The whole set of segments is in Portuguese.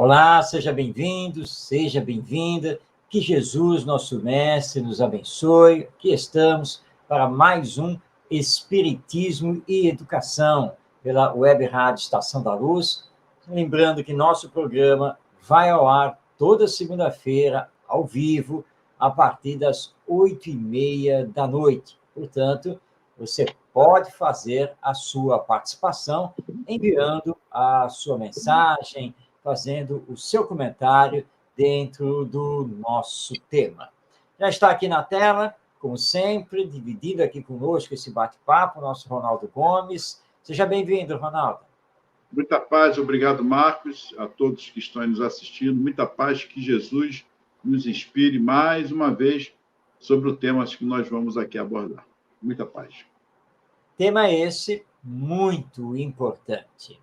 Olá, seja bem-vindo, seja bem-vinda. Que Jesus, nosso Mestre, nos abençoe. Aqui estamos para mais um Espiritismo e Educação pela Web Rádio Estação da Luz. Lembrando que nosso programa vai ao ar toda segunda-feira, ao vivo, a partir das 8h30 da noite. Portanto, você pode fazer a sua participação enviando a sua mensagem, fazendo o seu comentário dentro do nosso tema. Já está aqui na tela, como sempre, dividindo aqui conosco esse bate-papo, o nosso Ronaldo Gomes. Seja bem-vindo, Ronaldo. Muita paz, obrigado, Marcos, a todos que estão nos assistindo. Muita paz, que Jesus nos inspire mais uma vez sobre o tema que nós vamos aqui abordar. Muita paz. Tema esse muito importante.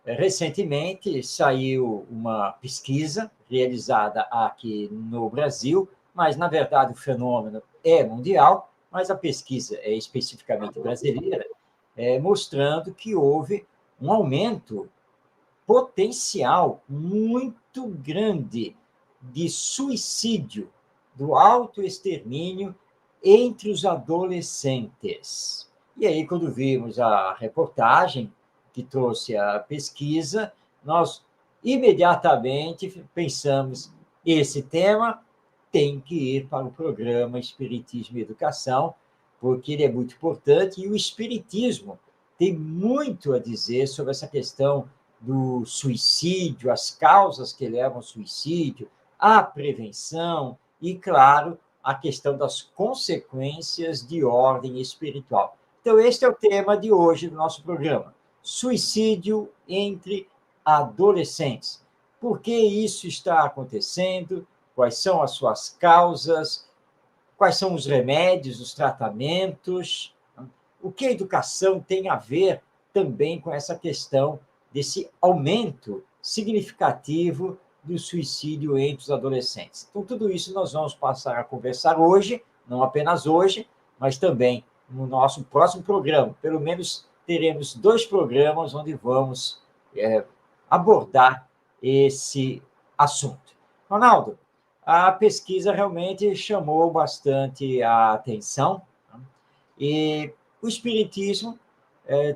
Recentemente saiu uma pesquisa realizada aqui no Brasil, mas, na verdade, o fenômeno é mundial, mas a pesquisa é especificamente brasileira, mostrando que houve um aumento potencial muito grande de suicídio, do autoextermínio entre os adolescentes. E aí, quando vimos a reportagem que trouxe a pesquisa, nós imediatamente pensamos, esse tema tem que ir para o programa Espiritismo e Educação, porque ele é muito importante, e o Espiritismo tem muito a dizer sobre essa questão do suicídio, as causas que levam ao suicídio, a prevenção e, claro, a questão das consequências de ordem espiritual. Então, este é o tema de hoje do nosso programa. Suicídio entre adolescentes. Por que isso está acontecendo? Quais são as suas causas? Quais são os remédios, os tratamentos? O que a educação tem a ver também com essa questão desse aumento significativo do suicídio entre os adolescentes? Então, tudo isso nós vamos passar a conversar hoje, não apenas hoje, mas também no nosso próximo programa. Pelo menos teremos 2 programas onde vamos abordar esse assunto. Ronaldo, a pesquisa realmente chamou bastante a atenção, né? E o Espiritismo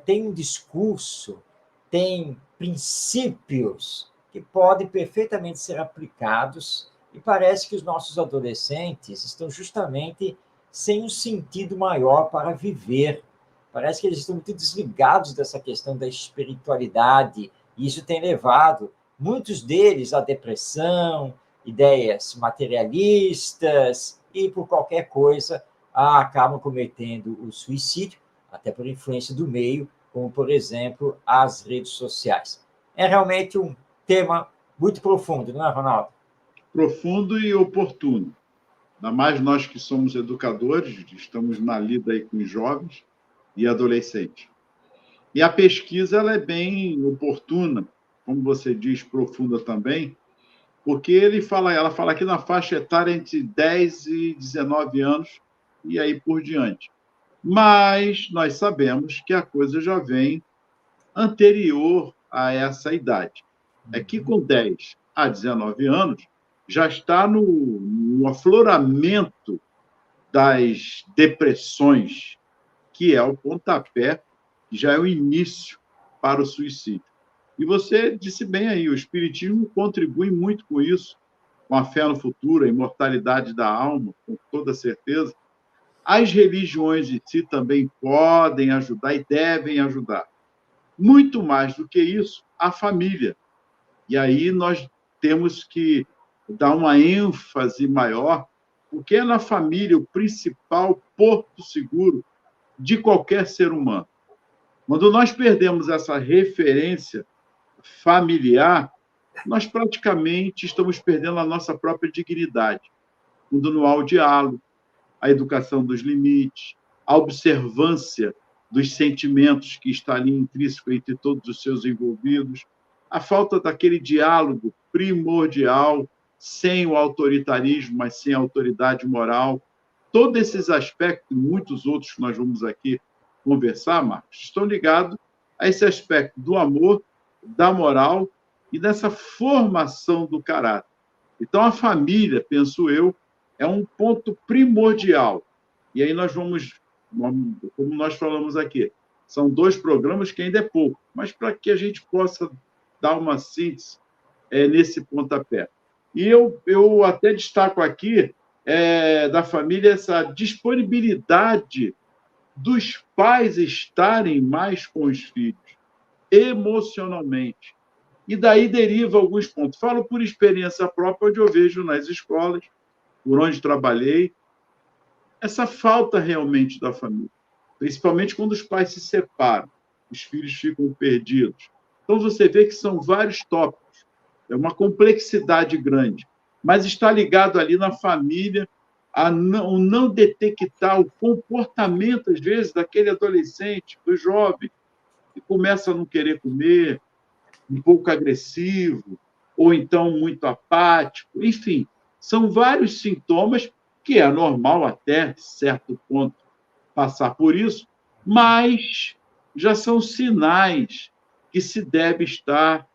tem um discurso, tem princípios que podem perfeitamente ser aplicados, e parece que os nossos adolescentes estão justamente sem um sentido maior para viver. Parece que eles estão muito desligados dessa questão da espiritualidade, e isso tem levado muitos deles à depressão, ideias materialistas, e por qualquer coisa acabam cometendo o suicídio, até por influência do meio, como, por exemplo, as redes sociais. É realmente um tema muito profundo, não é, Ronaldo? Profundo e oportuno. Ainda mais nós que somos educadores, estamos na lida aí com os jovens e adolescentes. E a pesquisa ela é bem oportuna, como você diz, profunda também, porque ela fala aqui na faixa etária entre 10 e 19 anos e aí por diante. Mas nós sabemos que a coisa já vem anterior a essa idade. É que com 10 a 19 anos já está no afloramento das depressões, que é o pontapé, que já é o início para o suicídio. E você disse bem aí, o Espiritismo contribui muito com isso, com a fé no futuro, a imortalidade da alma, com toda certeza. As religiões em si também podem ajudar e devem ajudar. Muito mais do que isso, a família. E aí nós temos que dar uma ênfase maior, porque é na família o principal porto seguro de qualquer ser humano. Quando nós perdemos essa referência familiar, nós praticamente estamos perdendo a nossa própria dignidade. Quando não há o diálogo, a educação dos limites, a observância dos sentimentos que está ali intrínseco entre todos os seus envolvidos, a falta daquele diálogo primordial, sem o autoritarismo, mas sem a autoridade moral. Todos esses aspectos, e muitos outros que nós vamos aqui conversar, Marcos, estão ligados a esse aspecto do amor, da moral e dessa formação do caráter. Então, a família, penso eu, é um ponto primordial. E aí nós vamos, como nós falamos aqui, são 2 programas que ainda é pouco, mas para que a gente possa dar uma síntese nesse pontapé. E eu até destaco aqui da família essa disponibilidade dos pais estarem mais com os filhos, emocionalmente. E daí deriva alguns pontos. Falo por experiência própria, onde eu vejo nas escolas, por onde trabalhei, essa falta realmente da família, principalmente quando os pais se separam, os filhos ficam perdidos. Então, você vê que são vários tópicos, é uma complexidade grande, mas está ligado ali na família, o não detectar o comportamento, às vezes, daquele adolescente, do jovem, que começa a não querer comer, um pouco agressivo, ou então muito apático, enfim, são vários sintomas que é normal até certo ponto passar por isso, mas já são sinais que se deve estar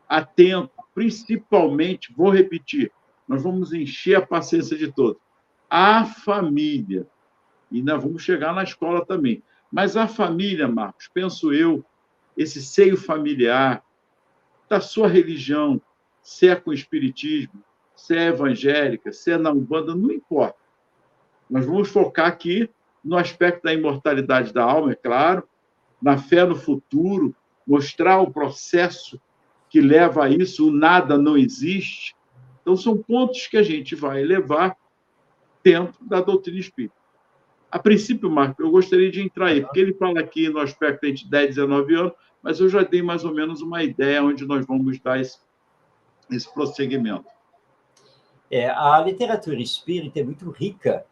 atento, principalmente, vou repetir, nós vamos encher a paciência de todos, a família, e ainda vamos chegar na escola também, mas a família, Marcos, penso eu, esse seio familiar, da sua religião, se é com espiritismo, se é evangélica, se é na Umbanda, não importa. Nós vamos focar aqui no aspecto da imortalidade da alma, é claro, na fé no futuro, mostrar o processo que leva a isso, o nada não existe. Então, são pontos que a gente vai levar dentro da doutrina espírita. A princípio, Marco, eu gostaria de entrar aí, porque ele fala aqui no aspecto entre 10 e 19 anos, mas eu já dei mais ou menos uma ideia onde nós vamos dar esse prosseguimento. A literatura espírita é muito rica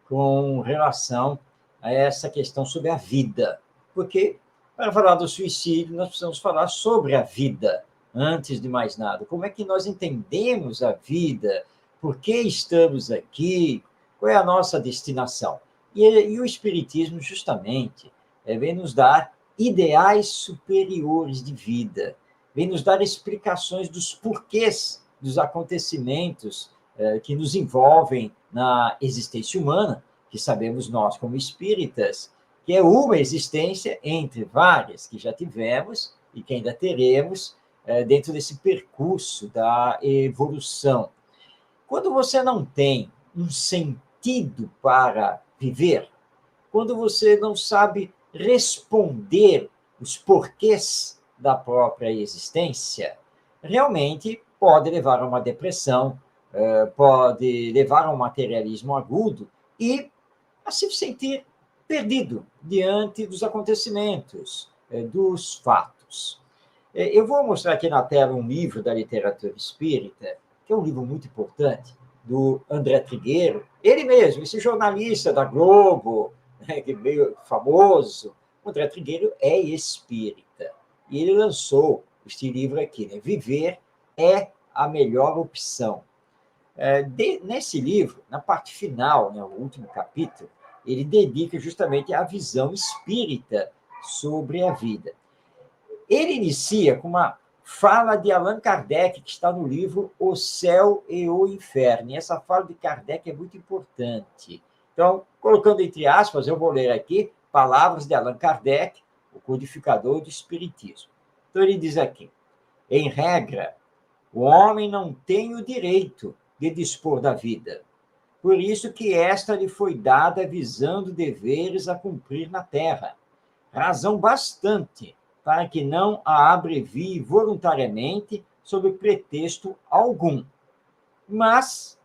com relação a essa questão sobre a vida, porque para falar do suicídio, nós precisamos falar sobre a vida, antes de mais nada. Como é que nós entendemos a vida? Por que estamos aqui? Qual é a nossa destinação? E o Espiritismo, justamente, vem nos dar ideais superiores de vida, vem nos dar explicações dos porquês dos acontecimentos que nos envolvem na existência humana, que sabemos nós, como espíritas, que é uma existência entre várias que já tivemos e que ainda teremos dentro desse percurso da evolução. Quando você não tem um sentido para viver, quando você não sabe responder os porquês da própria existência, realmente pode levar a uma depressão, pode levar a um materialismo agudo e a se sentir perdido diante dos acontecimentos, dos fatos. Eu vou mostrar aqui na tela um livro da literatura espírita, que é um livro muito importante, do André Trigueiro, ele mesmo, esse jornalista da Globo, né, que veio famoso. O André Trigueiro é espírita, e ele lançou este livro aqui, né? Viver é a melhor opção. Nesse livro, na parte final, né, o último capítulo, ele dedica justamente à visão espírita sobre a vida. Ele inicia com uma fala de Allan Kardec, que está no livro O Céu e o Inferno. E essa fala de Kardec é muito importante. Então, colocando entre aspas, eu vou ler aqui palavras de Allan Kardec, o codificador do Espiritismo. Então, ele diz aqui: em regra, o homem não tem o direito de dispor da vida. Por isso que esta lhe foi dada visando deveres a cumprir na terra. Razão bastante para que não a abrevie voluntariamente sob pretexto algum. Mas,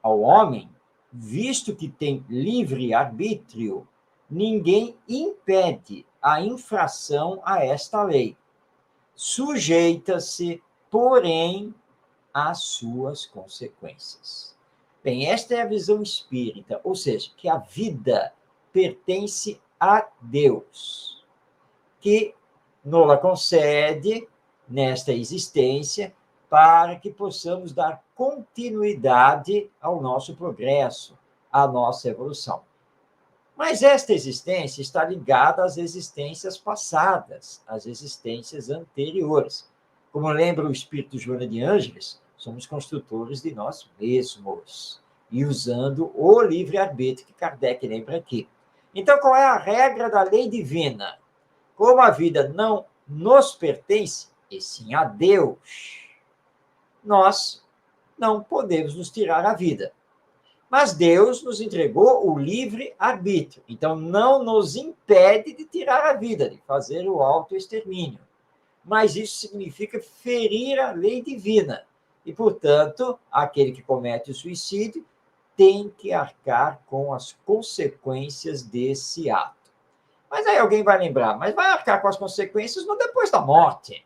ao homem, visto que tem livre arbítrio, ninguém impede a infração a esta lei. Sujeita-se, porém, às suas consequências. Bem, esta é a visão espírita, ou seja, que a vida pertence a Deus, que nos concede nesta existência para que possamos dar continuidade ao nosso progresso, à nossa evolução. Mas esta existência está ligada às existências passadas, às existências anteriores. Como lembra o espírito Joana de Ângeles, somos construtores de nós mesmos, e usando o livre-arbítrio que Kardec lembra aqui. Então, qual é a regra da lei divina? Como a vida não nos pertence, e sim a Deus, nós não podemos nos tirar a vida. Mas Deus nos entregou o livre-arbítrio. Então, não nos impede de tirar a vida, de fazer o autoextermínio. Mas isso significa ferir a lei divina. E, portanto, aquele que comete o suicídio tem que arcar com as consequências desse ato. Mas aí alguém vai lembrar, mas vai arcar com as consequências no depois da morte.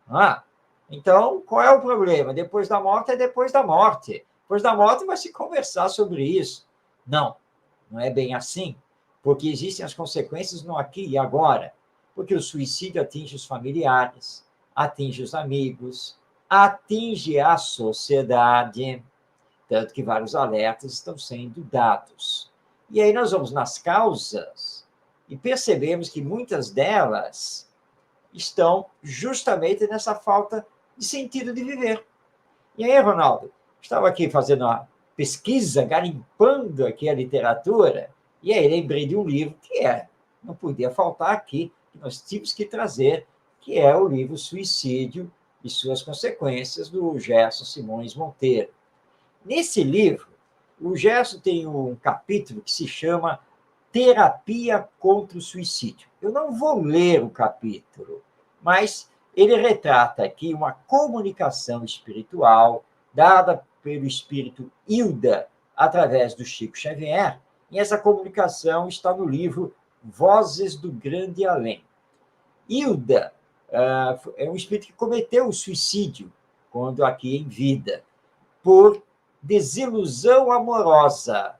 Ah, então, qual é o problema? Depois da morte é depois da morte. Depois da morte vai se conversar sobre isso. Não, não é bem assim, porque existem as consequências no aqui e agora. Porque o suicídio atinge os familiares, atinge os amigos, atinge a sociedade, tanto que vários alertas estão sendo dados. E aí nós vamos nas causas e percebemos que muitas delas estão justamente nessa falta de sentido de viver. E aí, Ronaldo, estava aqui fazendo uma pesquisa, garimpando aqui a literatura, e aí lembrei de um livro que não podia faltar aqui, que nós tínhamos que trazer, que é o livro Suicídio e Suas Consequências, do Gerson Simões Monteiro. Nesse livro, o Gerson tem um capítulo que se chama Terapia contra o Suicídio. Eu não vou ler o capítulo, mas ele retrata aqui uma comunicação espiritual dada pelo espírito Hilda através do Chico Xavier, e essa comunicação está no livro Vozes do Grande Além. Hilda é um espírito que cometeu o suicídio, quando aqui em vida, por desilusão amorosa.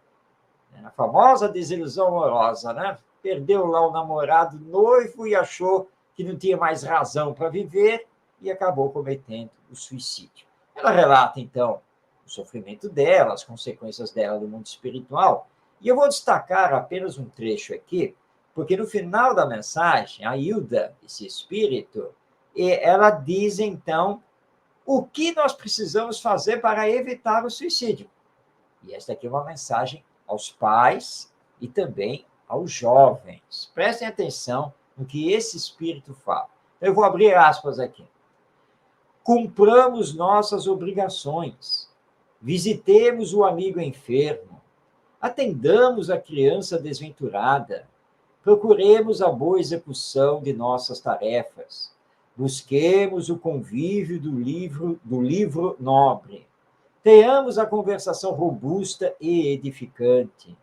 A famosa desilusão amorosa, né? Perdeu lá o namorado noivo e achou que não tinha mais razão para viver e acabou cometendo o suicídio. Ela relata, então, o sofrimento dela, as consequências dela do mundo espiritual, e eu vou destacar apenas um trecho aqui, porque no final da mensagem, a Hilda, esse espírito, ela diz, então, o que nós precisamos fazer para evitar o suicídio. E esta aqui é uma mensagem aos pais e também aos jovens. Prestem atenção no que esse espírito fala. Eu vou abrir aspas aqui. Cumpramos nossas obrigações. Visitemos o amigo enfermo. Atendamos a criança desventurada. Procuremos a boa execução de nossas tarefas. Busquemos o convívio do livro nobre. Tenhamos a conversação robusta e edificante.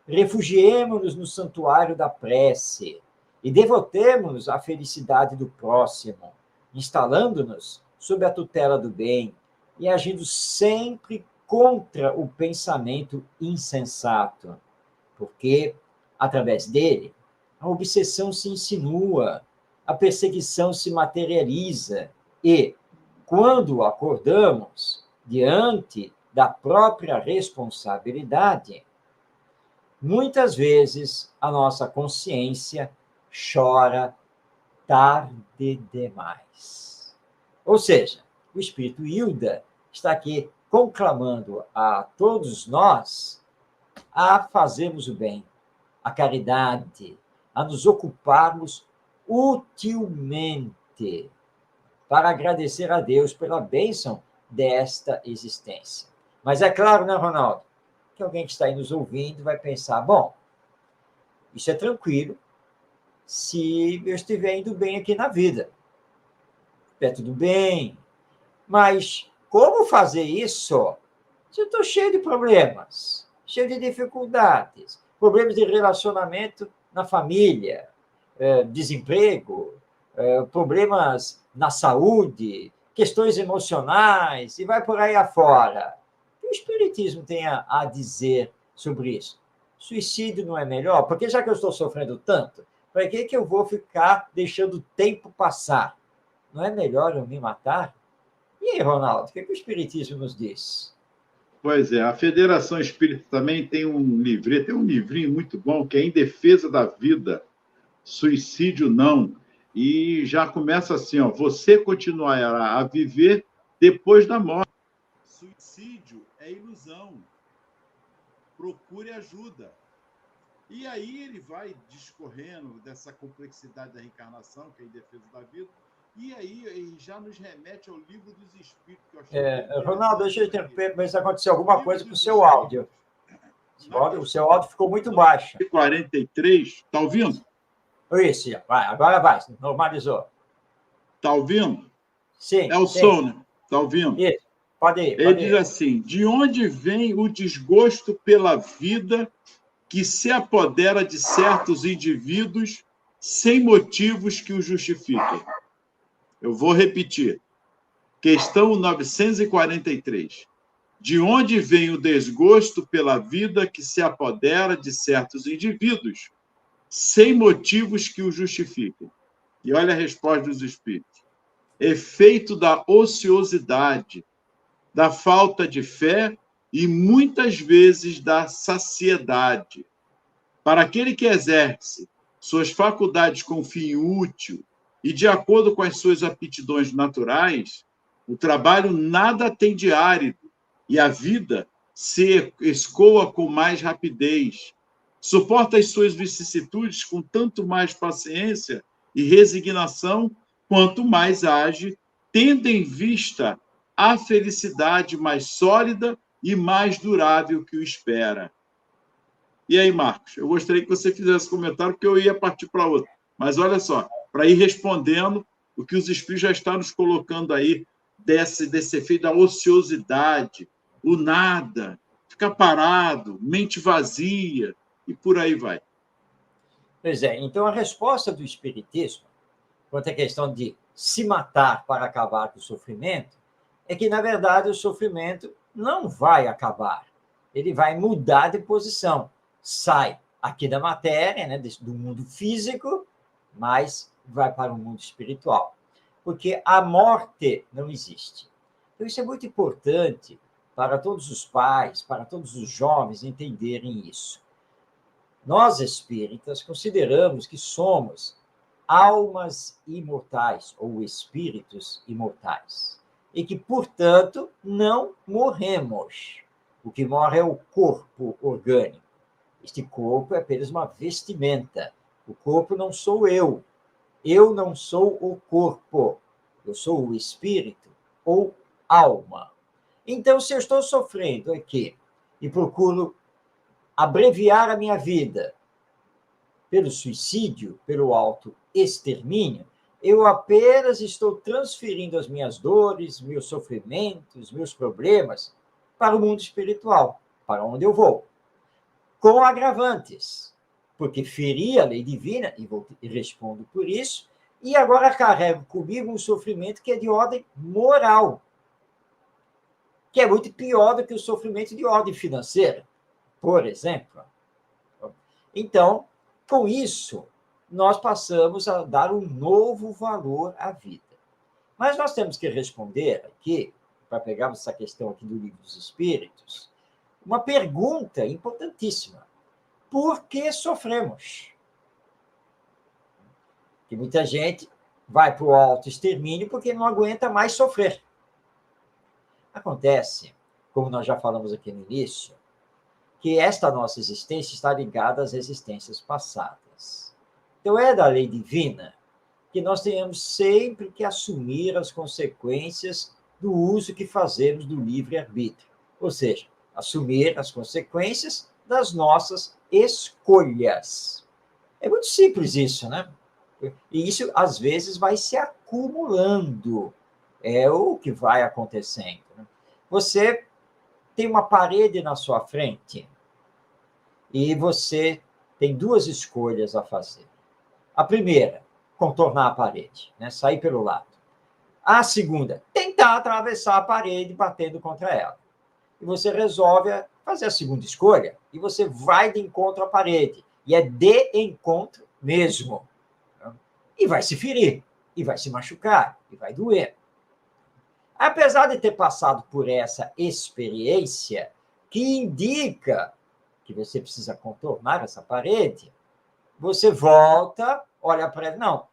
Refugiemo-nos no santuário da prece e devotemo-nos à felicidade do próximo, instalando-nos sob a tutela do bem e agindo sempre contra o pensamento insensato, porque, através dele, a obsessão se insinua, a perseguição se materializa e, quando acordamos, diante da própria responsabilidade, muitas vezes a nossa consciência chora tarde demais. Ou seja, o espírito Hilda está aqui conclamando a todos nós a fazermos o bem, a caridade, a nos ocuparmos utilmente, para agradecer a Deus pela bênção desta existência. Mas é claro, né, Ronaldo, que alguém que está aí nos ouvindo vai pensar, bom, isso é tranquilo se eu estiver indo bem aqui na vida. É tudo bem, mas como fazer isso se eu estou cheio de problemas, cheio de dificuldades, problemas de relacionamento na família, desemprego, problemas na saúde, questões emocionais, e vai por aí afora. O que o Espiritismo tem a dizer sobre isso? Suicídio não é melhor? Porque já que eu estou sofrendo tanto, para que eu vou ficar deixando o tempo passar? Não é melhor eu me matar? E aí, Ronaldo, o que o Espiritismo nos diz? Pois é, a Federação Espírita também tem um livrinho muito bom, que é Em Defesa da Vida, Suicídio Não. e já começa assim, ó, você continuará a viver depois da morte. Suicídio é ilusão. Procure ajuda. E aí ele vai discorrendo dessa complexidade da reencarnação, que é em defesa da vida, e aí ele já nos remete ao Livro dos Espíritos, que eu achei Ronaldo, deixa eu interromper, ver se aconteceu alguma coisa com o seu Espíritos. áudio. O seu áudio ficou muito baixo. 43, está ouvindo? Isso, vai, agora vai, normalizou. Está ouvindo? Sim. É o som, né? Está ouvindo? Isso, pode ir. Ele diz assim: de onde vem o desgosto pela vida que se apodera de certos indivíduos sem motivos que o justifiquem? Eu vou repetir. Questão 943. De onde vem o desgosto pela vida que se apodera de certos indivíduos sem motivos que o justifiquem? E olha a resposta dos espíritos. Efeito da ociosidade, da falta de fé e, muitas vezes, da saciedade. Para aquele que exerce suas faculdades com fim útil e de acordo com as suas aptidões naturais, o trabalho nada tem de árido e a vida se escoa com mais rapidez. Suporta as suas vicissitudes com tanto mais paciência e resignação, quanto mais age, tendo em vista a felicidade mais sólida e mais durável que o espera. E aí, Marcos, eu gostaria que você fizesse comentário, porque eu ia partir para outro. Mas olha só, para ir respondendo o que os espíritos já estão nos colocando aí, desse efeito da ociosidade, o nada, ficar parado, mente vazia, e por aí vai. Pois é, então a resposta do Espiritismo, quanto à questão de se matar para acabar com o sofrimento, é que, na verdade, o sofrimento não vai acabar. Ele vai mudar de posição. Sai aqui da matéria, né, do mundo físico, mas vai para o mundo espiritual. Porque a morte não existe. Então, isso é muito importante para todos os pais, para todos os jovens entenderem isso. Nós, espíritas, consideramos que somos almas imortais, ou espíritos imortais, e que, portanto, não morremos. O que morre é o corpo orgânico. Este corpo é apenas uma vestimenta. O corpo não sou eu. Eu não sou o corpo. Eu sou o espírito ou alma. Então, se eu estou sofrendo aqui e procuro abreviar a minha vida pelo suicídio, pelo autoextermínio, eu apenas estou transferindo as minhas dores, meus sofrimentos, meus problemas para o mundo espiritual, para onde eu vou. Com agravantes, porque feri a lei divina, e respondo por isso, e agora carrego comigo um sofrimento que é de ordem moral, que é muito pior do que o sofrimento de ordem financeira, por exemplo. Então, com isso, nós passamos a dar um novo valor à vida. Mas nós temos que responder aqui, para pegarmos essa questão aqui do Livro dos Espíritos, uma pergunta importantíssima. Por que sofremos? Que muita gente vai para o autoextermínio porque não aguenta mais sofrer. Acontece, como nós já falamos aqui no início, que esta nossa existência está ligada às existências passadas. Então, é da lei divina que nós tenhamos sempre que assumir as consequências do uso que fazemos do livre-arbítrio. Ou seja, assumir as consequências das nossas escolhas. É muito simples isso, né? E isso, às vezes, vai se acumulando. É o que vai acontecendo. Você tem uma parede na sua frente e você tem duas escolhas a fazer. A primeira, contornar a parede, né? Sair pelo lado. A segunda, tentar atravessar a parede batendo contra ela. E você resolve fazer a segunda escolha e você vai de encontro à parede. E é de encontro mesmo. E vai se ferir, e vai se machucar, e vai doer. Apesar de ter passado por essa experiência, que indica que você precisa contornar essa parede, você volta, olha para ela, não,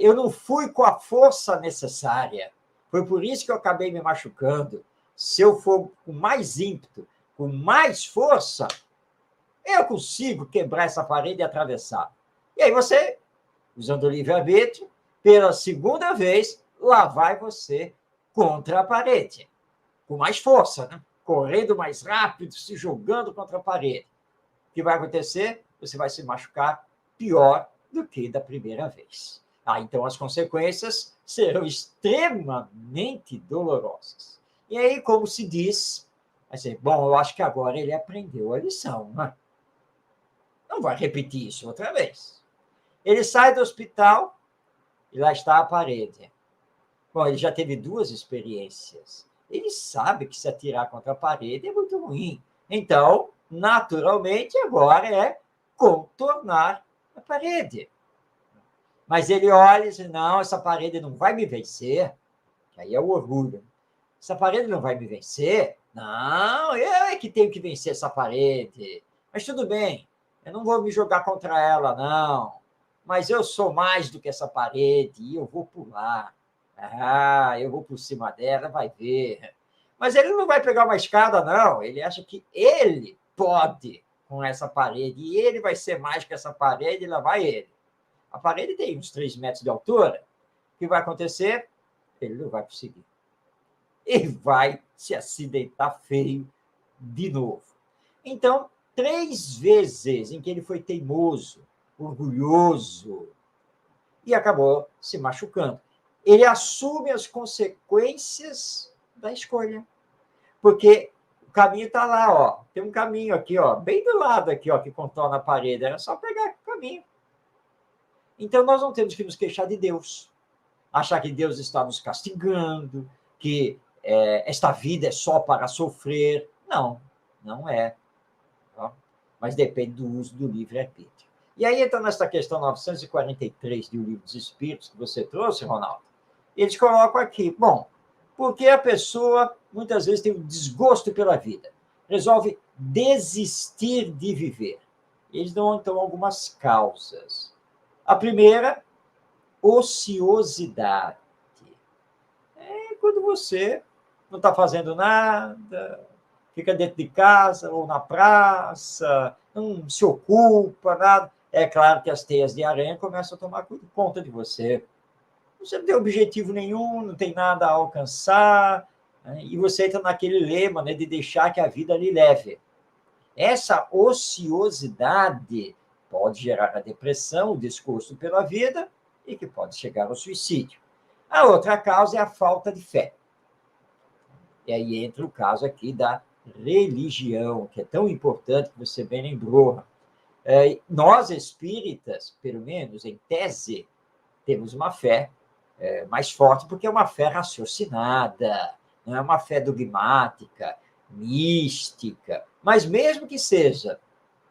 eu não fui com a força necessária. Foi por isso que eu acabei me machucando. Se eu for com mais ímpeto, com mais força, eu consigo quebrar essa parede e atravessar. E aí você, usando o livre-arbítrio, pela segunda vez, lá vai você contra a parede. Com mais força, né? Correndo mais rápido, se jogando contra a parede. O que vai acontecer? Você vai se machucar pior do que da primeira vez. Então as consequências serão extremamente dolorosas. E aí, como se diz, assim, bom, eu acho que agora ele aprendeu a lição, né? Não vai repetir isso outra vez. Ele sai do hospital e lá está a parede. Bom, ele já teve 2 experiências. Ele sabe que se atirar contra a parede é muito ruim. Então, naturalmente, agora é contornar a parede. Mas ele olha e diz, não, essa parede não vai me vencer. Aí é o orgulho. Essa parede não vai me vencer? Não, eu é que tenho que vencer essa parede. Mas tudo bem, eu não vou me jogar contra ela, não. Mas eu sou mais do que essa parede e eu vou pular. Eu vou por cima dela, vai ver. Mas ele não vai pegar uma escada, não. Ele acha que ele pode com essa parede e ele vai ser mais que essa parede e lá vai ele. A parede tem uns 3 metros de altura. O que vai acontecer? Ele não vai conseguir. E vai se acidentar feio de novo. Então, 3 vezes em que ele foi teimoso, orgulhoso, e acabou se machucando. Ele assume as consequências da escolha. Porque o caminho está lá, ó. Tem um caminho aqui, ó, bem do lado aqui, ó, que contorna a parede. Era só pegar o caminho. Então, nós não temos que nos queixar de Deus. Achar que Deus está nos castigando, que esta vida é só para sofrer. Não, não é. Tá? Mas depende do uso do livre-arbítrio. E aí entra nessa questão 943 do Livro dos Espíritos, que você trouxe, Ronaldo. Eles colocam aqui, bom, porque a pessoa, muitas vezes, tem um desgosto pela vida, resolve desistir de viver. Eles dão, então, algumas causas. A primeira, ociosidade. É quando você não está fazendo nada, fica dentro de casa ou na praça, não se ocupa, nada. É claro que as teias de aranha começam a tomar conta de você. Você não tem objetivo nenhum, não tem nada a alcançar, né? E você entra naquele lema, né, de deixar que a vida lhe leve. Essa ociosidade pode gerar a depressão, o desgosto pela vida e que pode chegar ao suicídio. A outra causa é a falta de fé. E aí entra o caso aqui da religião, que é tão importante, que você bem lembrou. Nós, espíritas, pelo menos em tese, temos uma fé mais forte, porque é uma fé raciocinada, não é uma fé dogmática, mística. Mas mesmo que seja,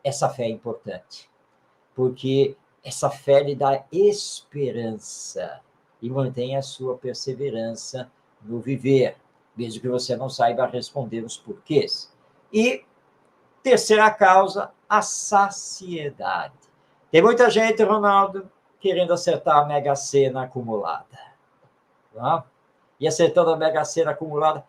essa fé é importante, porque essa fé lhe dá esperança e mantém a sua perseverança no viver, mesmo que você não saiba responder os porquês. E terceira causa, a saciedade. Tem muita gente, Ronaldo, querendo acertar a Mega Sena acumulada. Tá? E acertando a Mega Sena acumulada,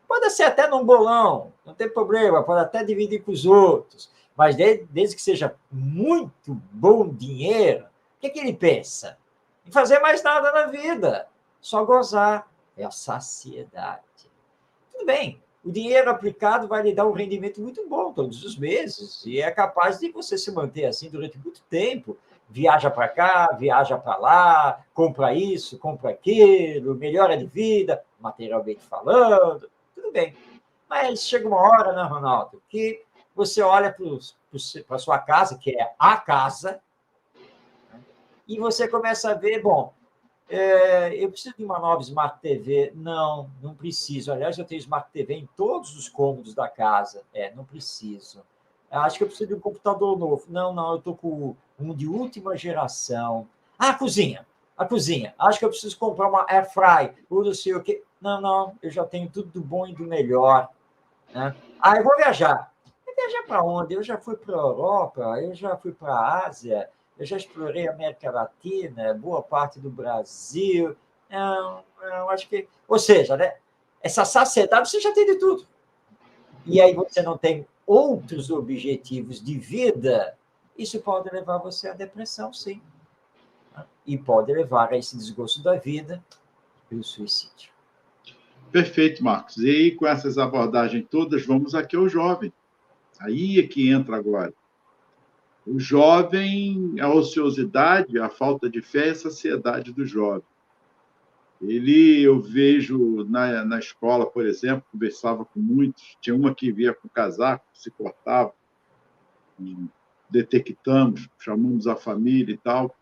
pode ser até num bolão, não tem problema, pode até dividir com os outros, mas desde que seja muito bom dinheiro, o que ele pensa? Em fazer mais nada na vida, só gozar. É a saciedade. Tudo bem, o dinheiro aplicado vai lhe dar um rendimento muito bom todos os meses e é capaz de você se manter assim durante muito tempo. Viaja para cá, viaja para lá, compra isso, compra aquilo, melhora de vida, materialmente falando, tudo bem. Mas chega uma hora, né, Ronaldo, que você olha para a sua casa, que é a casa, né, e você começa a ver, bom, eu preciso de uma nova Smart TV. Não, não preciso. Aliás, eu tenho Smart TV em todos os cômodos da casa. Não preciso. Acho que eu preciso de um computador novo. Não, não, eu estou com um de última geração. A cozinha. A cozinha. Acho que eu preciso comprar uma air fry, ou não sei o quê. Não, não, eu já tenho tudo do bom e do melhor. Né? Eu vou viajar. Viajar para onde? Eu já fui para a Europa, eu já fui para a Ásia, eu já explorei a América Latina, boa parte do Brasil. Eu acho que... Ou seja, né, essa saciedade você já tem de tudo. E aí você não tem outros objetivos de vida, isso pode levar você à depressão, sim. E pode levar a esse desgosto da vida e o suicídio. Perfeito, Marcos. E aí, com essas abordagens todas, vamos aqui ao jovem. Aí é que entra agora. O jovem, a ociosidade, a falta de fé e a saciedade do jovem. Eu vejo na escola, por exemplo, conversava com muitos, tinha uma que via com casaco, se cortava, detectamos, chamamos a família e tal,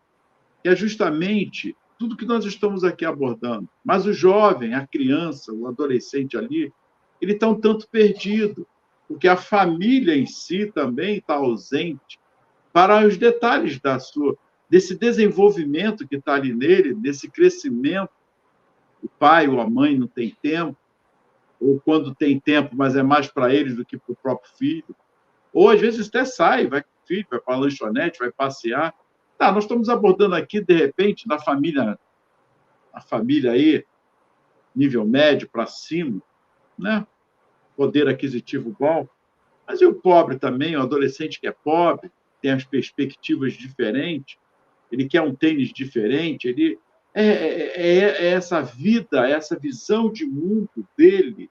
que é justamente tudo que nós estamos aqui abordando. Mas o jovem, a criança, o adolescente ali, ele está um tanto perdido, porque a família em si também está ausente para os detalhes desse desenvolvimento que está ali nele, desse crescimento. O pai ou a mãe não tem tempo, ou quando tem tempo, mas é mais para eles do que para o próprio filho. Ou, às vezes, até sai, vai com o filho, vai para a lanchonete, vai passear. Tá, nós estamos abordando aqui, de repente, a família aí, nível médio para cima, né? Poder aquisitivo bom. Mas e o pobre também, o adolescente que é pobre, tem as perspectivas diferentes, ele quer um tênis diferente, ele é essa vida, essa visão de mundo dele,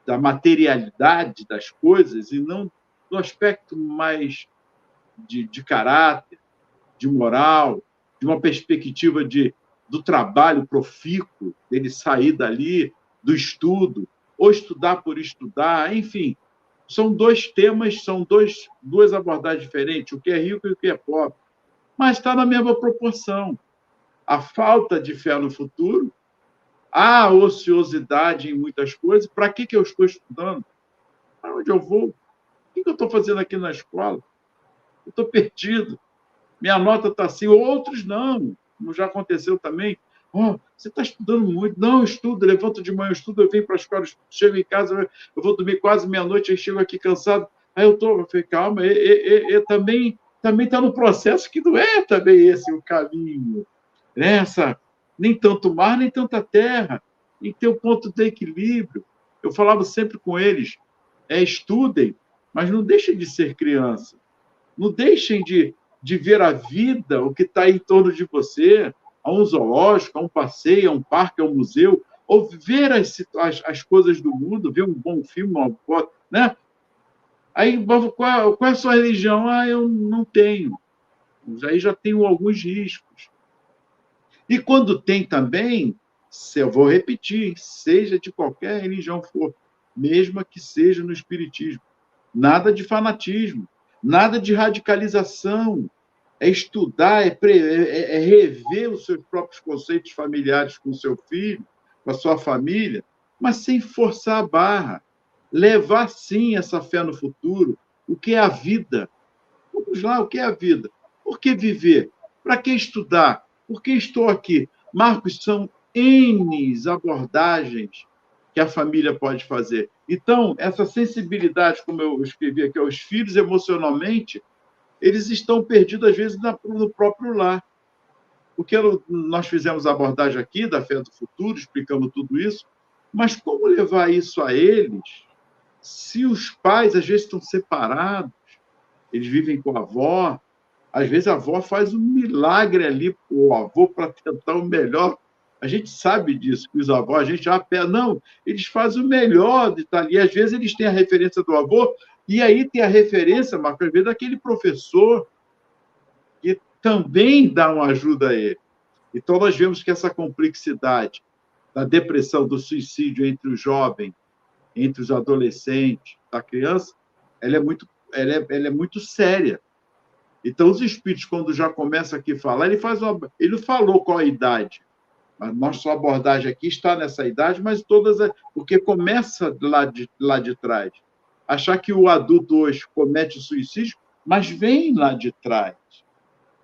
da materialidade das coisas, e não do aspecto mais de caráter, de moral, de uma perspectiva do trabalho profícuo, dele sair dali, do estudo, ou estudar por estudar, enfim. São dois temas, são duas abordagens diferentes, o que é rico e o que é pobre. Mas está na mesma proporção. A falta de fé no futuro, a ociosidade em muitas coisas. Para que eu estou estudando? Para onde eu vou? O que eu estou fazendo aqui na escola? Eu estou perdido. Minha nota está assim. Outros não, como já aconteceu também. Oh, você está estudando muito. Não, eu estudo, levanto de manhã, eu estudo, eu venho para a escola, chego em casa, eu vou dormir quase meia-noite, aí chego aqui cansado. Aí eu falei, calma, também está no processo que não é também esse o caminho. Nem tanto mar, nem tanta terra. Tem que ter um ponto de equilíbrio. Eu falava sempre com eles, estudem, mas não deixem de ser criança. Não deixem de ver a vida, o que está em torno de você, a um zoológico, a um passeio, a um parque, a um museu, ou ver as coisas do mundo, ver um bom filme, uma foto, né? Aí, qual é a sua religião? Eu não tenho. Aí já tenho alguns riscos. E quando tem também, eu vou repetir, seja de qualquer religião for, mesmo que seja no espiritismo, nada de fanatismo, nada de radicalização, é estudar, é rever os seus próprios conceitos familiares com o seu filho, com a sua família, mas sem forçar a barra. Levar, sim, essa fé no futuro. O que é a vida? Vamos lá, o que é a vida? Por que viver? Para que estudar? Por que estou aqui? Marcos, são N abordagens que a família pode fazer. Então, essa sensibilidade, como eu escrevi aqui, aos filhos emocionalmente, eles estão perdidos, às vezes, no próprio lar. Porque nós fizemos a abordagem aqui da fé do futuro, explicando tudo isso, mas como levar isso a eles se os pais, às vezes, estão separados, eles vivem com a avó, às vezes a avó faz um milagre ali para o avô para tentar o melhor. A gente sabe disso, que os avós, a gente já pede, não, eles fazem o melhor de estar ali. Às vezes eles têm a referência do avô, e aí tem a referência, Marcos, às vezes, daquele professor que também dá uma ajuda a ele. Então, nós vemos que essa complexidade da depressão, do suicídio entre o jovem, entre os adolescentes, da criança, ela é muito séria. Então, os espíritos, quando já começam aqui a falar, ele não falou qual a idade. A nossa abordagem aqui está nessa idade, mas porque começa lá de trás. Achar que o adulto hoje comete suicídio, mas vem lá de trás.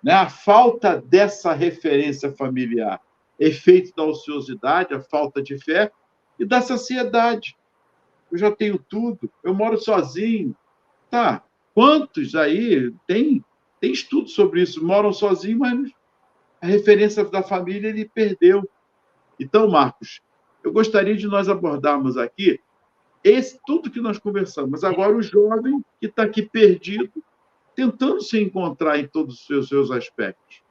Né? A falta dessa referência familiar, efeito da ociosidade, a falta de fé e da saciedade. Eu já tenho tudo, eu moro sozinho. Tá, quantos aí tem Tem estudo sobre isso. Moram sozinhos, mas a referência da família ele perdeu. Então, Marcos, eu gostaria de nós abordarmos aqui tudo que nós conversamos, mas agora o jovem que está aqui perdido, tentando se encontrar em todos os seus aspectos.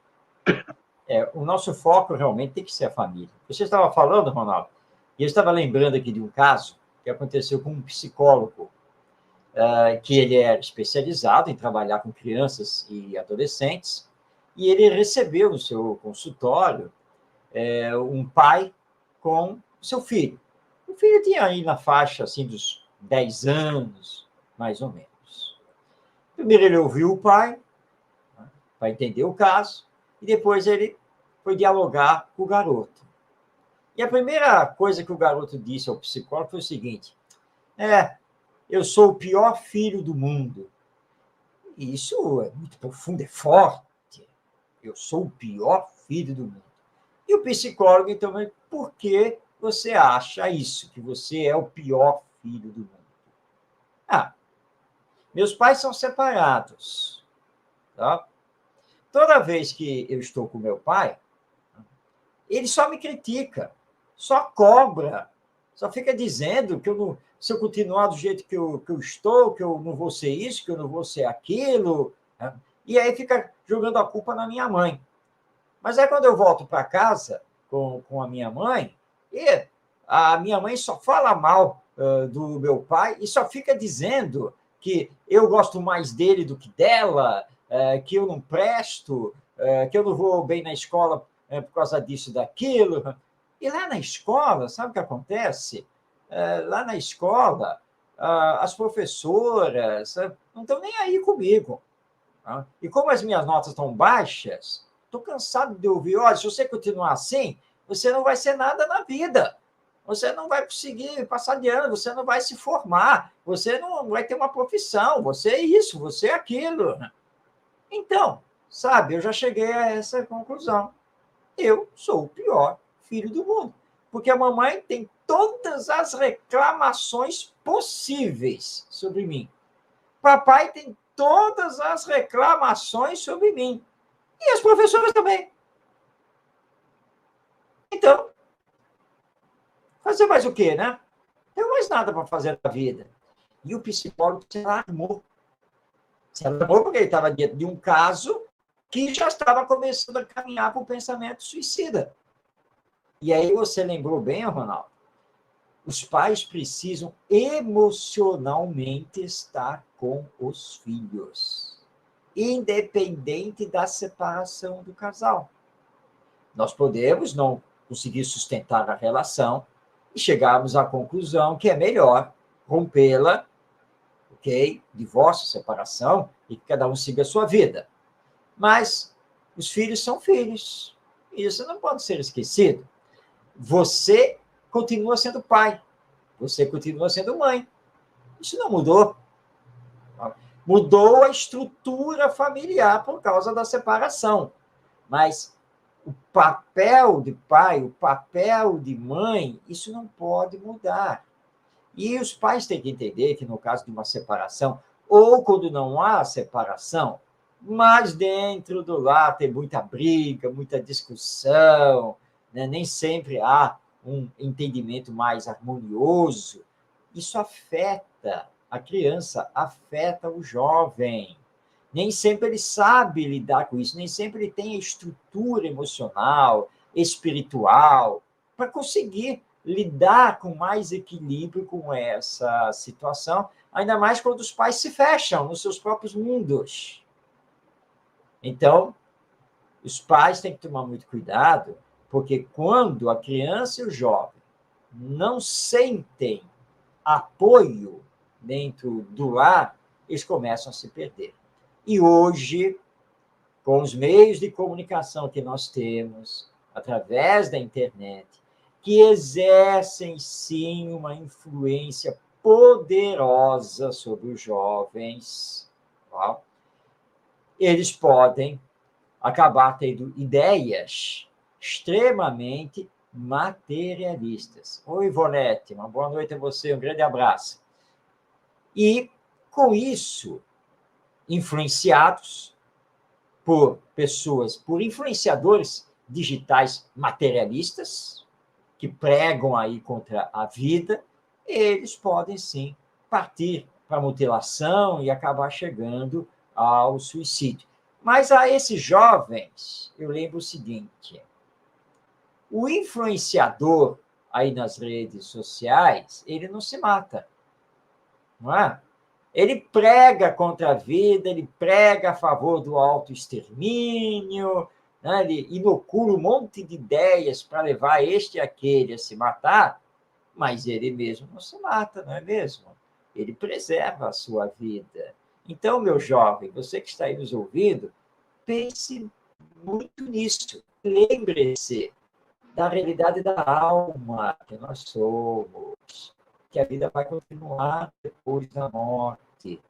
O nosso foco realmente tem que ser a família. Você estava falando, Ronaldo, e eu estava lembrando aqui de um caso que aconteceu com um psicólogo, que ele era especializado em trabalhar com crianças e adolescentes, e ele recebeu no seu consultório um pai com seu filho. O filho tinha aí na faixa assim, dos 10 anos, mais ou menos. Primeiro ele ouviu o pai, para entender o caso, e depois ele foi dialogar com o garoto. E a primeira coisa que o garoto disse ao psicólogo foi o seguinte: eu sou o pior filho do mundo. E isso é muito profundo, é forte. Eu sou o pior filho do mundo. E o psicólogo, então, por que você acha isso, que você é o pior filho do mundo? Meus pais são separados. Tá? Toda vez que eu estou com meu pai, ele só me critica, só cobra, só fica dizendo que se eu continuar do jeito que eu estou, que eu não vou ser isso, que eu não vou ser aquilo, né? E aí fica jogando a culpa na minha mãe. Mas aí quando eu volto para casa com a minha mãe, e a minha mãe só fala mal do meu pai e só fica dizendo que eu gosto mais dele do que dela, que eu não presto, que eu não vou bem na escola por causa disso e daquilo. E lá na escola, sabe o que acontece? Lá na escola, as professoras não estão nem aí comigo. Tá? E como as minhas notas estão baixas, estou cansado de ouvir: olha, se você continuar assim, você não vai ser nada na vida. Você não vai conseguir passar de ano, você não vai se formar, você não vai ter uma profissão, você é isso, você é aquilo. Então, sabe, eu já cheguei a essa conclusão. Eu sou o pior filho do mundo. Porque a mamãe tem todas as reclamações possíveis sobre mim. Papai tem todas as reclamações sobre mim. E as professoras também. Então, fazer mais o quê, né? Não tem mais nada para fazer na vida. E o psicólogo se alarmou. Se alarmou porque ele estava dentro de um caso que já estava começando a caminhar para o pensamento suicida. E aí você lembrou bem, Ronaldo, os pais precisam emocionalmente estar com os filhos, independente da separação do casal. Nós podemos não conseguir sustentar a relação e chegarmos à conclusão que é melhor rompê-la, ok? Divórcio, separação, e que cada um siga a sua vida. Mas os filhos são filhos. Isso não pode ser esquecido. Você continua sendo pai. Você continua sendo mãe. Isso não mudou. Mudou a estrutura familiar por causa da separação. Mas o papel de pai, o papel de mãe, isso não pode mudar. E os pais têm que entender que, no caso de uma separação, ou quando não há separação, mas dentro do lar tem muita briga, muita discussão, né? Nem sempre há um entendimento mais harmonioso. Isso afeta a criança, afeta o jovem. Nem sempre ele sabe lidar com isso, nem sempre ele tem a estrutura emocional, espiritual, para conseguir lidar com mais equilíbrio com essa situação, ainda mais quando os pais se fecham nos seus próprios mundos. Então, os pais têm que tomar muito cuidado, porque quando a criança e o jovem não sentem apoio dentro do lar, eles começam a se perder. E hoje, com os meios de comunicação que nós temos, através da internet, que exercem, sim, uma influência poderosa sobre os jovens, tá? Eles podem acabar tendo ideias extremamente materialistas. Oi, Ivonete, uma boa noite a você, um grande abraço. E, com isso, influenciados, por pessoas, por influenciadores digitais materialistas, que pregam aí contra a vida, eles podem, sim, partir para a mutilação e acabar chegando ao suicídio. Mas a esses jovens, eu lembro o seguinte: o influenciador aí nas redes sociais, ele não se mata, não é? Ele prega contra a vida, ele prega a favor do autoextermínio, né? Ele inocula um monte de ideias para levar este e aquele a se matar, mas ele mesmo não se mata, não é mesmo? Ele preserva a sua vida. Então, meu jovem, você que está aí nos ouvindo, pense muito nisso. Lembre-se da realidade da alma que nós somos, que a vida vai continuar depois da morte.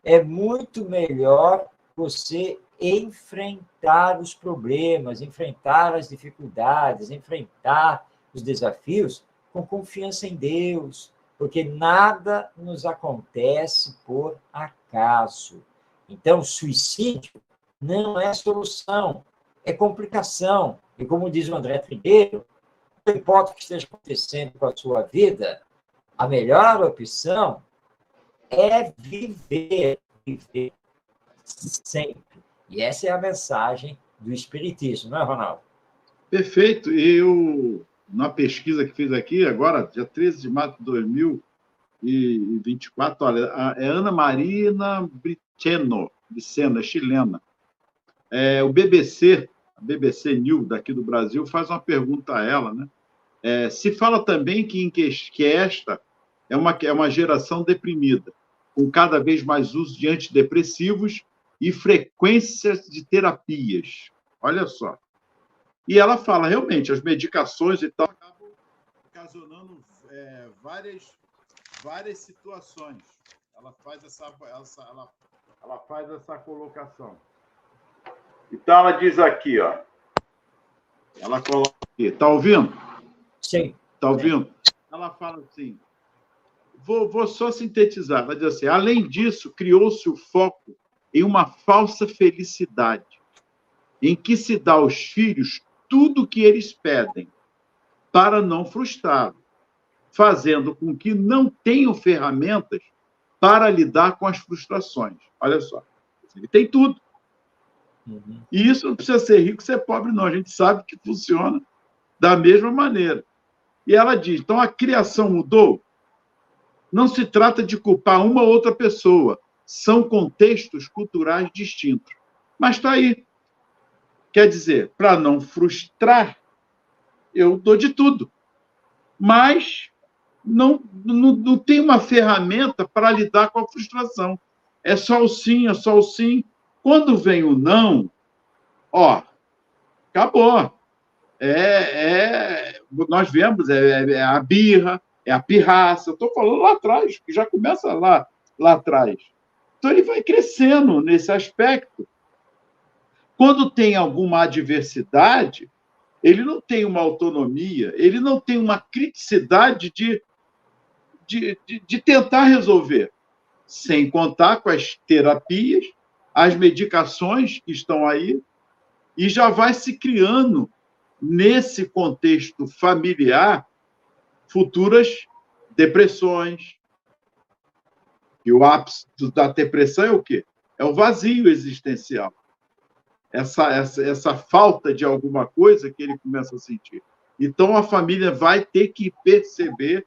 É muito melhor você enfrentar os problemas, enfrentar as dificuldades, enfrentar os desafios com confiança em Deus, porque nada nos acontece por acaso. Então, suicídio não é solução, é complicação. E como diz o André Trigueiro, não importa o que esteja acontecendo com a sua vida, a melhor opção é viver sempre. E essa é a mensagem do Espiritismo, não é, Ronaldo? Perfeito. Eu, na pesquisa que fiz aqui, agora, dia 13 de março de 2024, olha, é Ana Marina Briceno, é chilena. O BBC, a BBC News daqui do Brasil, faz uma pergunta a ela, né? Se fala também que esta é uma geração deprimida, com cada vez mais uso de antidepressivos e frequências de terapias. Olha só. E ela fala, realmente, as medicações e tal acabam ocasionando várias situações. Ela faz essa colocação. Então, ela diz aqui, ó. Ela coloca aqui. Está ouvindo? Sim. Está ouvindo? Ela fala assim, vou só sintetizar, ela diz assim, além disso, criou-se o foco em uma falsa felicidade, em que se dá aos filhos tudo o que eles pedem, para não frustrá-los, fazendo com que não tenham ferramentas para lidar com as frustrações. Olha só, ele tem tudo. Uhum. E isso não precisa ser rico, ser pobre, não. A gente sabe que funciona da mesma maneira. E ela diz, então a criação mudou? Não se trata de culpar uma ou outra pessoa. São contextos culturais distintos. Mas está aí. Quer dizer, para não frustrar, eu dou de tudo. Mas não tem uma ferramenta para lidar com a frustração. É só o sim, é só o sim. Quando vem o não, acabou. Nós vemos, a birra, é a pirraça. Eu estou falando lá atrás, que já começa lá atrás. Então, ele vai crescendo nesse aspecto. Quando tem alguma adversidade, ele não tem uma autonomia, ele não tem uma criticidade de tentar resolver, sem contar com as terapias, as medicações que estão aí, e já vai se criando, nesse contexto familiar, futuras depressões. E o ápice da depressão é o quê? É o vazio existencial. Essa falta de alguma coisa que ele começa a sentir. Então, a família vai ter que perceber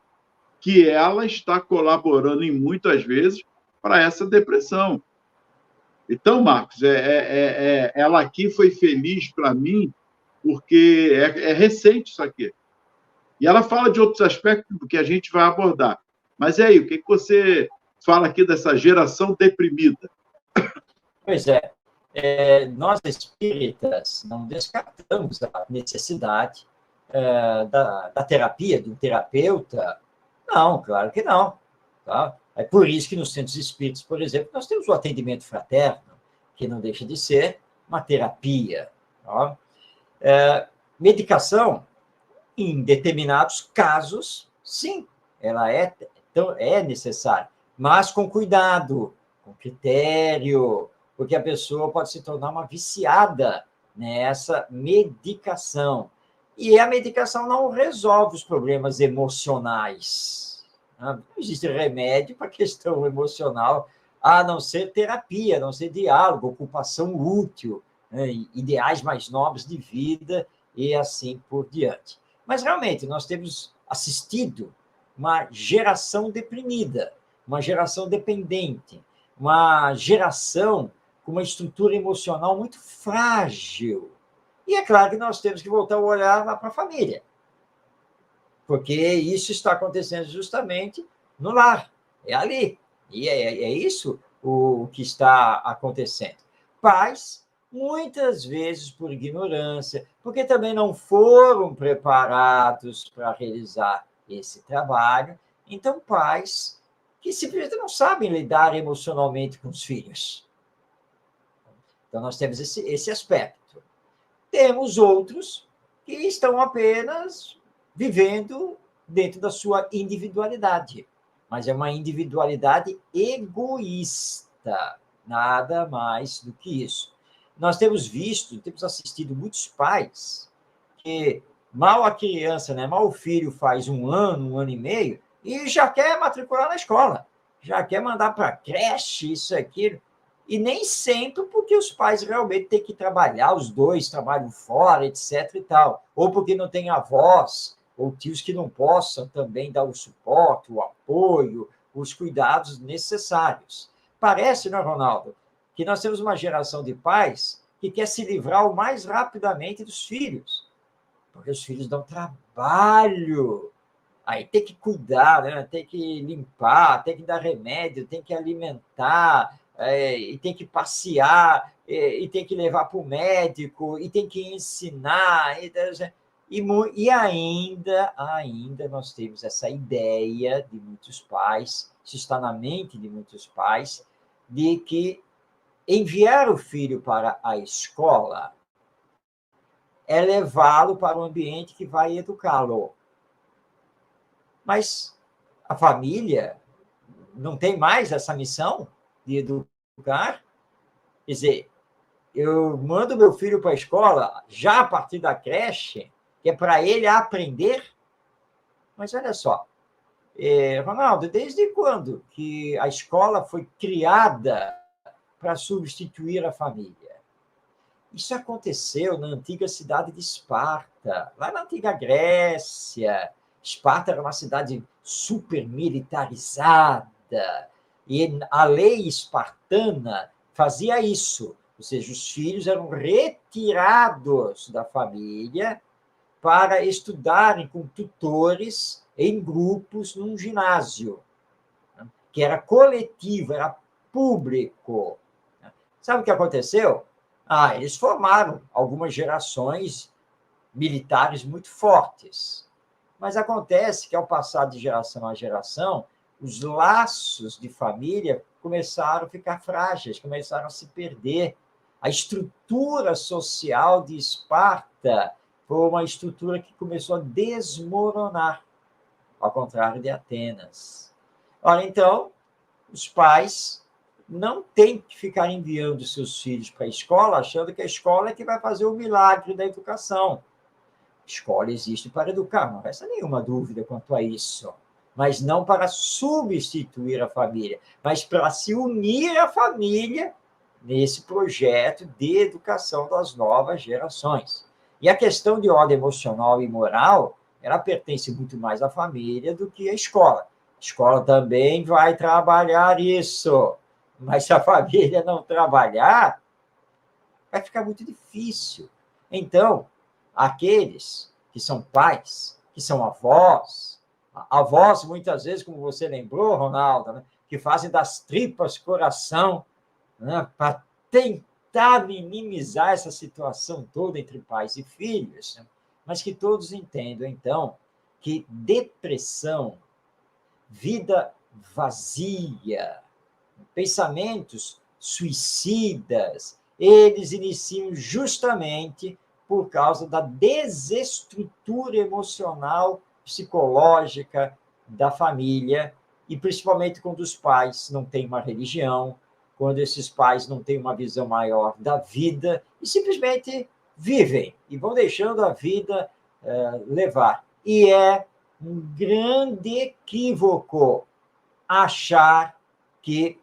que ela está colaborando, em muitas vezes, para essa depressão. Então, Marcos, ela aqui foi feliz para mim, porque é recente isso aqui. E ela fala de outros aspectos que a gente vai abordar. Mas aí, o que você fala aqui dessa geração deprimida? Pois é. Nós espíritas não descartamos a necessidade da terapia, de um terapeuta. Não, claro que não. Tá? É por isso que nos centros espíritas, por exemplo, nós temos o atendimento fraterno, que não deixa de ser uma terapia. Tá? Medicação, em determinados casos, sim, ela é necessária, mas com cuidado, com critério, porque a pessoa pode se tornar uma viciada nessa medicação. E a medicação não resolve os problemas emocionais. Não existe remédio para a questão emocional, a não ser terapia, a não ser diálogo, ocupação útil, né, ideais mais nobres de vida e assim por diante. Mas, realmente, nós temos assistido uma geração deprimida, uma geração dependente, uma geração com uma estrutura emocional muito frágil. E é claro que nós temos que voltar a olhar lá para a família, porque isso está acontecendo justamente no lar, é ali. E é isso o que está acontecendo. Pais, muitas vezes por ignorância, porque também não foram preparados para realizar esse trabalho, então pais que simplesmente não sabem lidar emocionalmente com os filhos. Então, nós temos esse aspecto. Temos outros que estão apenas vivendo dentro da sua individualidade, mas é uma individualidade egoísta, nada mais do que isso. Nós temos visto, temos assistido muitos pais que mal a criança, né, mal o filho faz 1 ano e meio, e já quer matricular na escola, já quer mandar para a creche, isso, aquilo. E nem sempre porque os pais realmente têm que trabalhar, os dois trabalham fora, etc. e tal. Ou porque não tem avós, ou tios que não possam também dar o suporte, o apoio, os cuidados necessários. Parece, não é, Ronaldo, que nós temos uma geração de pais que quer se livrar o mais rapidamente dos filhos, porque os filhos dão trabalho. Aí tem que cuidar, né? Tem que limpar, tem que dar remédio, tem que alimentar, e tem que passear, e tem que levar para o médico, e tem que ensinar. E ainda nós temos essa ideia de muitos pais, isso está na mente de muitos pais, de que enviar o filho para a escola é levá-lo para um ambiente que vai educá-lo. Mas a família não tem mais essa missão de educar? Quer dizer, eu mando meu filho para a escola já a partir da creche, que é para ele aprender? Mas olha só, Ronaldo, desde quando que a escola foi criada para substituir a família? Isso aconteceu na antiga cidade de Esparta, lá na antiga Grécia. Esparta era uma cidade super militarizada, e a lei espartana fazia isso, ou seja, os filhos eram retirados da família para estudarem com tutores em grupos num ginásio, que era coletivo, era público. Sabe o que aconteceu? Eles formaram algumas gerações militares muito fortes. Mas acontece que, ao passar de geração a geração, os laços de família começaram a ficar frágeis, começaram a se perder. A estrutura social de Esparta foi uma estrutura que começou a desmoronar, ao contrário de Atenas. Ora, então, os pais não têm que ficar enviando seus filhos para a escola, achando que a escola é que vai fazer o milagre da educação. A escola existe para educar, não resta nenhuma dúvida quanto a isso. Mas não para substituir a família, mas para se unir à família nesse projeto de educação das novas gerações. E a questão de ordem emocional e moral, ela pertence muito mais à família do que à escola. A escola também vai trabalhar isso, mas se a família não trabalhar, vai ficar muito difícil. Então, aqueles que são pais, que são avós, muitas vezes, como você lembrou, Ronaldo, né, que fazem das tripas coração, né, para tentar minimizar essa situação toda entre pais e filhos, né, mas que todos entendam, então, que depressão, vida vazia, pensamentos suicidas, eles iniciam justamente por causa da desestrutura emocional, psicológica da família, e principalmente quando os pais não têm uma religião, quando esses pais não têm uma visão maior da vida e simplesmente vivem e vão deixando a vida levar. E é um grande equívoco achar que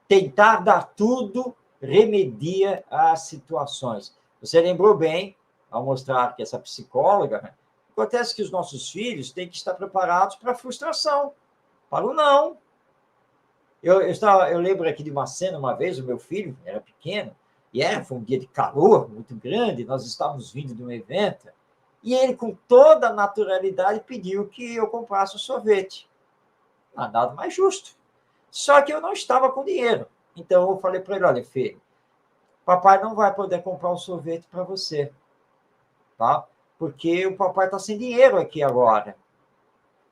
tentar dar tudo remedia às situações. Você lembrou bem, ao mostrar que essa psicóloga, né? Acontece que os nossos filhos têm que estar preparados para a frustração, para o não. Eu lembro aqui de uma cena, uma vez, o meu filho era pequeno, e foi um dia de calor muito grande, nós estávamos vindo de um evento, e ele, com toda a naturalidade, pediu que eu comprasse um sorvete. Nada mais justo. Só que eu não estava com dinheiro. Então, eu falei para ele, olha, filho, papai não vai poder comprar um sorvete para você, tá? Porque o papai está sem dinheiro aqui agora.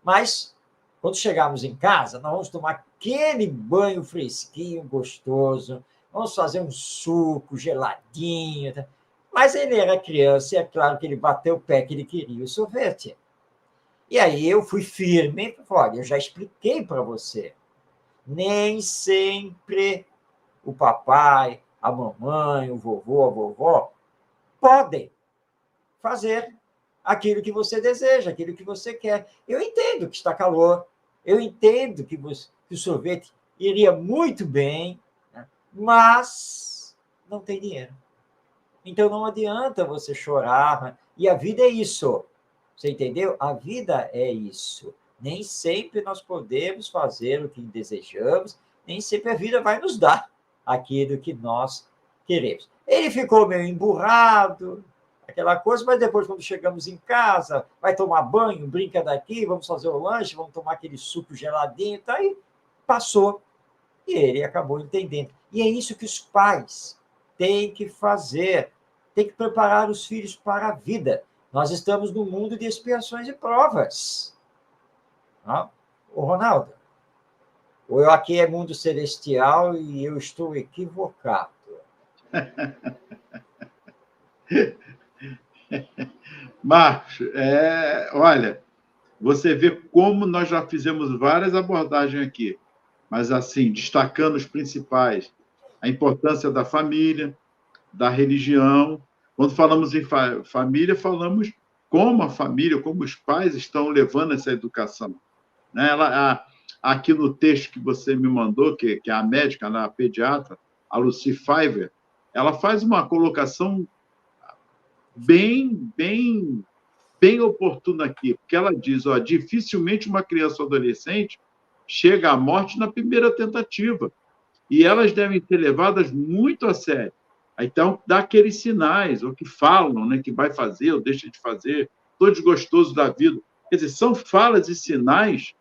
Mas, quando chegarmos em casa, nós vamos tomar aquele banho fresquinho, gostoso, vamos fazer um suco geladinho. Tá? Mas ele era criança e é claro que ele bateu o pé que ele queria o sorvete. E aí eu fui firme e falei, olha, eu já expliquei para você, nem sempre o papai, a mamãe, o vovô, a vovó podem fazer aquilo que você deseja, aquilo que você quer. Eu entendo que está calor, eu entendo que o sorvete iria muito bem, né? Mas não tem dinheiro. Então não adianta você chorar. Né? E a vida é isso. Você entendeu? A vida é isso. Nem sempre nós podemos fazer o que desejamos, nem sempre a vida vai nos dar aquilo que nós queremos. Ele ficou meio emburrado, aquela coisa, mas depois, quando chegamos em casa, vai tomar banho, brinca daqui, vamos fazer o lanche, vamos tomar aquele suco geladinho, tá aí, passou. E ele acabou entendendo. E é isso que os pais têm que fazer, têm que preparar os filhos para a vida. Nós estamos num mundo de expiações e provas. Não? Ô, Ronaldo, ou aqui é mundo celestial e eu estou equivocado. Marcos, olha, você vê como nós já fizemos várias abordagens aqui, mas assim, destacando os principais, a importância da família, da religião. Quando falamos em família, falamos como a família, como os pais estão levando essa educação. Né? Aqui no texto que você me mandou, que é a médica, a pediatra, a Lucy Fiver, ela faz uma colocação bem oportuna aqui, porque ela diz, dificilmente uma criança ou adolescente chega à morte na primeira tentativa, e elas devem ser levadas muito a sério. Então, dá aqueles sinais, ou que falam, né, que vai fazer ou deixa de fazer, estou desgostoso da vida. Quer dizer, são falas e sinais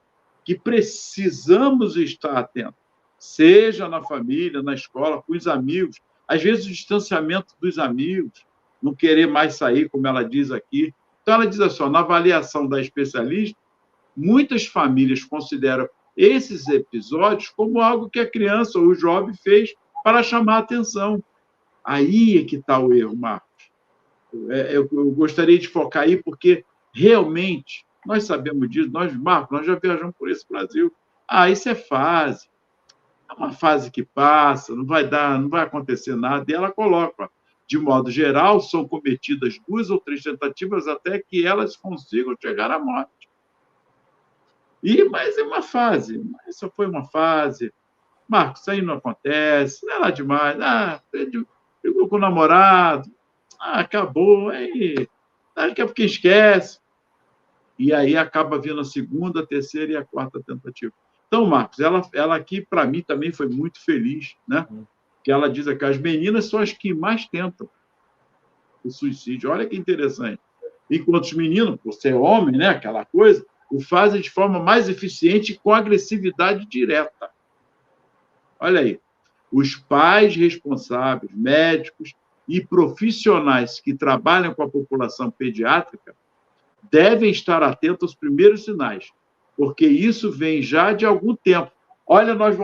que precisamos estar atentos, seja na família, na escola, com os amigos. Às vezes, o distanciamento dos amigos, não querer mais sair, como ela diz aqui. Então, ela diz assim, na avaliação da especialista, muitas famílias consideram esses episódios como algo que a criança ou o jovem fez para chamar a atenção. Aí é que está o erro, Marcos. Eu gostaria de focar aí, porque realmente nós sabemos disso, Marcos, nós já viajamos por esse Brasil. Isso é fase. É uma fase que passa, não vai acontecer nada. E ela coloca, de modo geral, são cometidas 2 ou 3 tentativas até que elas consigam chegar à morte. Mas é uma fase, isso foi uma fase. Marcos, isso aí não acontece, não é lá demais. Brigou com o namorado, acabou, aí daqui a pouco esquece. E aí acaba vindo a segunda, a terceira e a quarta tentativa. Então, Marcos, ela aqui, para mim, também foi muito feliz, né? Que ela diz que as meninas são as que mais tentam o suicídio. Olha que interessante. Enquanto os meninos, por ser homem, né, aquela coisa, o fazem de forma mais eficiente e com agressividade direta. Olha aí. Os pais responsáveis, médicos e profissionais que trabalham com a população pediátrica devem estar atentos aos primeiros sinais, porque isso vem já de algum tempo. Olha, nós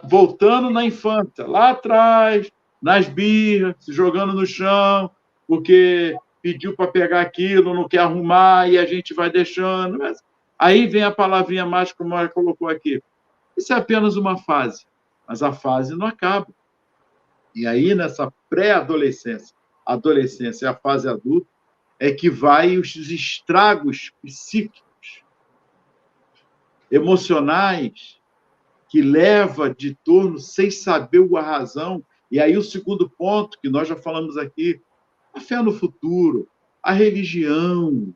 voltando na infância, lá atrás, nas birras, se jogando no chão, porque pediu para pegar aquilo, não quer arrumar, e a gente vai deixando. Mas aí vem a palavrinha mágica, como ela colocou aqui. Isso é apenas uma fase. mas a fase não acaba. E aí, nessa pré-adolescência, adolescência e a fase adulta, é que vai os estragos psíquicos, emocionais, que leva de torno sem saber a razão. E aí o segundo ponto, que nós já falamos aqui, a fé no futuro, a religião,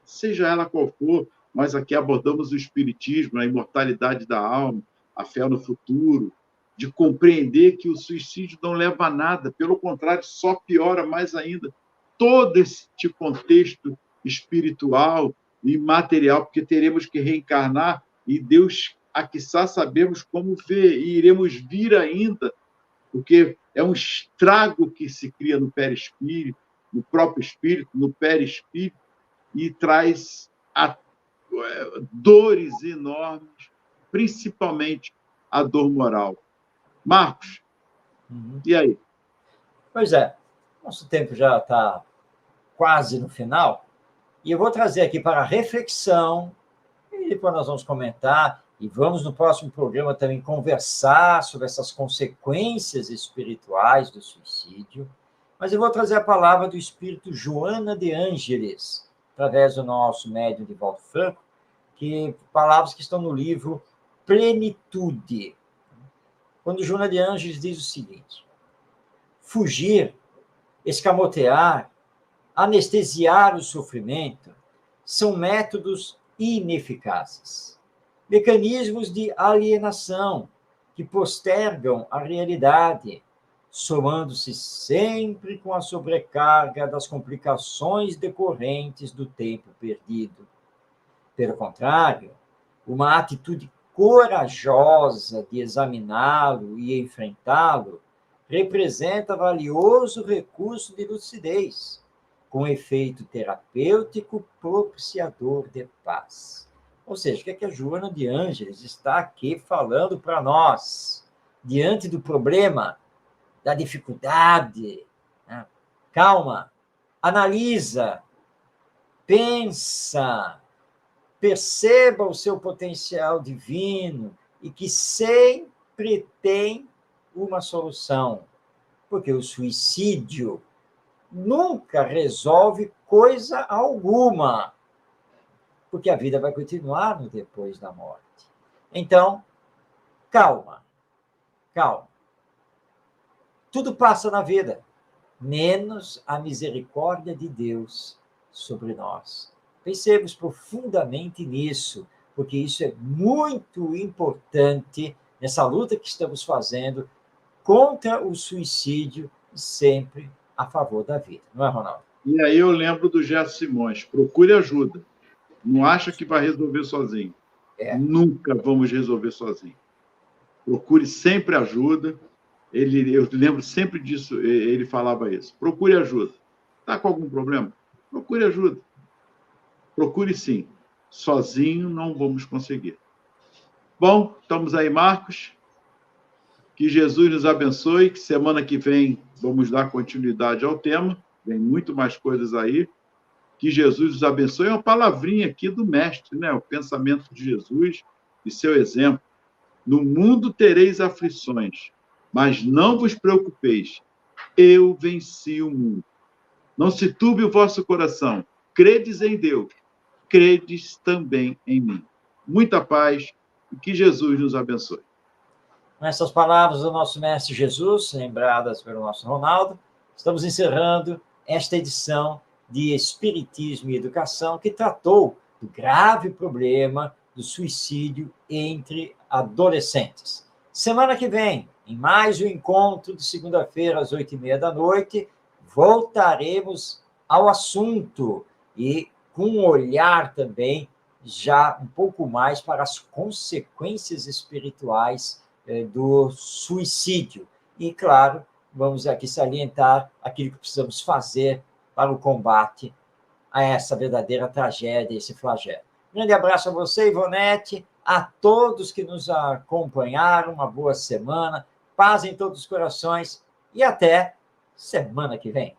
seja ela qual for, nós aqui abordamos o espiritismo, a imortalidade da alma, a fé no futuro, de compreender que o suicídio não leva a nada, pelo contrário, só piora mais ainda todo este contexto espiritual e material, porque teremos que reencarnar e Deus, quiçá, sabemos como ver, e iremos vir ainda, porque é um estrago que se cria no perispírito, no próprio espírito, no perispírito, e traz dores enormes, principalmente a dor moral. Marcos, e aí? Pois é, nosso tempo já está quase no final, e eu vou trazer aqui para a reflexão, e depois nós vamos comentar, e vamos no próximo programa também conversar sobre essas consequências espirituais do suicídio, mas eu vou trazer a palavra do espírito Joana de Ângeles, através do nosso médium Divaldo Franco, que palavras que estão no livro Plenitude. Quando Joana de Ângeles diz o seguinte: fugir, escamotear, anestesiar o sofrimento são métodos ineficazes, mecanismos de alienação que postergam a realidade, somando-se sempre com a sobrecarga das complicações decorrentes do tempo perdido. Pelo contrário, uma atitude corajosa de examiná-lo e enfrentá-lo representa valioso recurso de lucidez, com efeito terapêutico propiciador de paz. Ou seja, o que é que a Joana de Ângeles está aqui falando para nós? Diante do problema, da dificuldade, né? Calma, analisa, pensa, perceba o seu potencial divino e que sempre tem uma solução, porque o suicídio nunca resolve coisa alguma, porque a vida vai continuar no depois da morte. Então, calma, calma. Tudo passa na vida, menos a misericórdia de Deus sobre nós. Pensemos profundamente nisso, porque isso é muito importante nessa luta que estamos fazendo contra o suicídio, sempre a favor da vida. Não é, Ronaldo? E aí eu lembro do Gerson Simões: procure ajuda. Não acha que vai resolver sozinho. Nunca vamos resolver sozinho. Procure sempre ajuda. Eu lembro sempre disso, ele falava isso. Procure ajuda. Está com algum problema? Procure ajuda. Procure sim. Sozinho não vamos conseguir. Bom, estamos aí, Marcos. Que Jesus nos abençoe, que semana que vem vamos dar continuidade ao tema. Vem muito mais coisas aí. Que Jesus nos abençoe. É uma palavrinha aqui do mestre, né? O pensamento de Jesus e seu exemplo. No mundo tereis aflições, mas não vos preocupeis. Eu venci o mundo. Não se turbe o vosso coração. Credes em Deus. Credes também em mim. Muita paz e que Jesus nos abençoe. Com essas palavras do nosso mestre Jesus, lembradas pelo nosso Ronaldo, estamos encerrando esta edição de Espiritismo e Educação, que tratou do grave problema do suicídio entre adolescentes. Semana que vem, em mais um encontro de segunda-feira, às 20h30, voltaremos ao assunto e com um olhar também já um pouco mais para as consequências espirituais do suicídio. E, claro, vamos aqui salientar aquilo que precisamos fazer para o combate a essa verdadeira tragédia, esse flagelo. Grande abraço a você, Ivonete, a todos que nos acompanharam, uma boa semana, paz em todos os corações e até semana que vem.